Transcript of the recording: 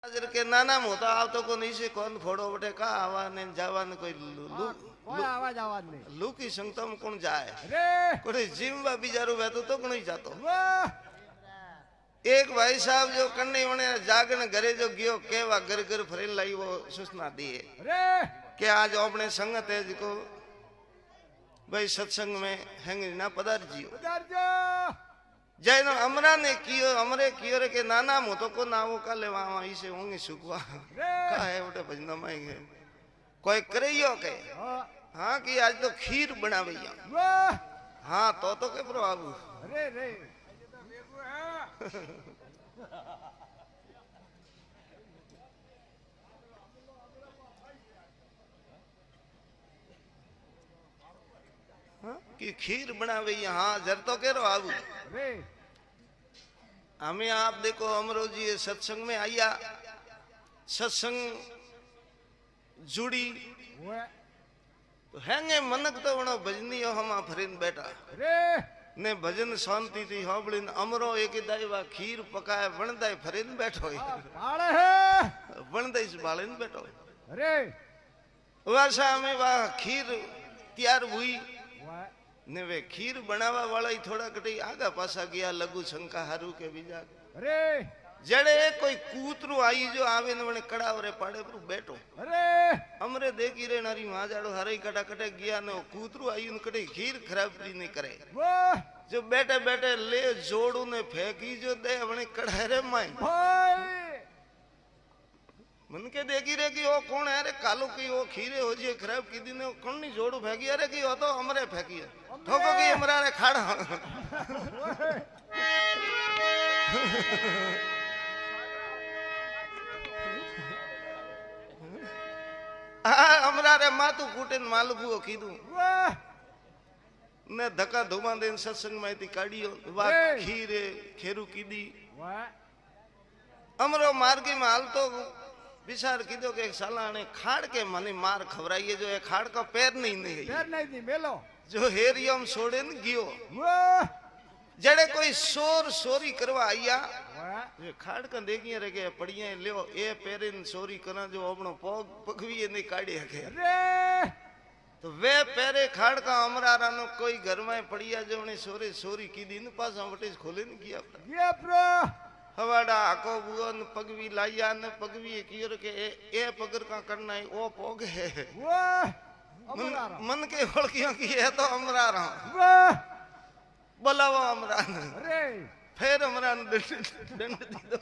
के नाना मोटा आव तो को नहीं से कौन फोड़ो बटे का आवा ने जावा ने कोई कोई आवाज आवाज नहीं लू की संगतम कौन जाए अरे कोई जिम्बा बिचारो बैठो तो कोई जातो वाह एक भाई साहब जो कन्ने वने जागन घरे जो गयो केवा घर घर फरेल लाई वो सूचना दिए अरे कि आज अपने संगत है जिको भाई सत्संग में हैंग ना पदार जियो उधर जो जैन अमरा ने कियो हमरे कियो रे के नाना मोतो को नावो का लेवा आई से होंगे सुखवा का है उठे भजना माएंगे कोई करियो के हाँ कि आज तो खीर बनावैया वाह हाँ तो के प्रभु अरे रे हाँ कि खीर बनावैया हाँ जर तो के आबू अरे हमें आप देखो अमरो जी सत्संग में आया सत्संग जुड़ी वाह तो हैंगे मनक तो वणो भजनी हो हम फरीन बैठा अरे ने भजन शांति थी होबलिन अमरो एक दाईवा खीर पकाए वणदाई फरीन बैठो बाड़े है वणदाई से बालिन बैठो अरे वासा में वाह खीर तैयार हुई वाह ने वे खीर बनावा वाला ही थोड़ा कटी आगा पासा गया लघु शंका हारू के बीजा अरे जड़े कोई कूतरू आई जो आवे ने वने कड़ावरे पाड़े पर बैठो अरे हमरे देखी रे नारी मां जाड़ो हरे कटा कटे गया ने कूतरू आई ने कटे खीर खराब नहीं करे वाह जो बैठे बैठे ले जोड़ू ने फेंकी जो दे वने कड़ाए रे माई भाई मन के देखी रे कि वो कौन है रे कालू की वो खीरे हो जी खराब की दिन कौन नहीं जोड़ू फेंकी अरे की हो तो हमरे फेंकी है ठोको की हमरा रे खाड़ा हमरा रे मातू कूटे मालबू कीधु वाह ने धक्का धुमा देन सत्संग में थी काढ़ियो वा खीरे खेरू कीधी वाह अमरो मार्गी में हाल तो विचार कीधो के साला ने खाड़ के मने मार खवराइए जो है खाड़ का पैर नहीं पैर नहीं थी मेलो जो हेरियम छोड़े न गियो वाह जड़े कोई शोर सोरी करवा आया वाह ये खाड़ का देखिए रे के पड़िया लियो ए पेरिन सोरी करा जो अपनो पग पगवी ने काढ़ी हके अरे तो वे पेरे खाड़ का अमरारा नो कोई घर में पड़िया जो ने सोरे सोरी की दिन पास वटे खोले न किया ये प्रो हवाड़ा आको बुन पगवी लाया ने पगवी कियो के ए पगर का करना है ओ पोग है वाह मन के होड़कियों की है तो अमरारा वाह बोलावा अमरान अरे फिर अमरान दंड दी दो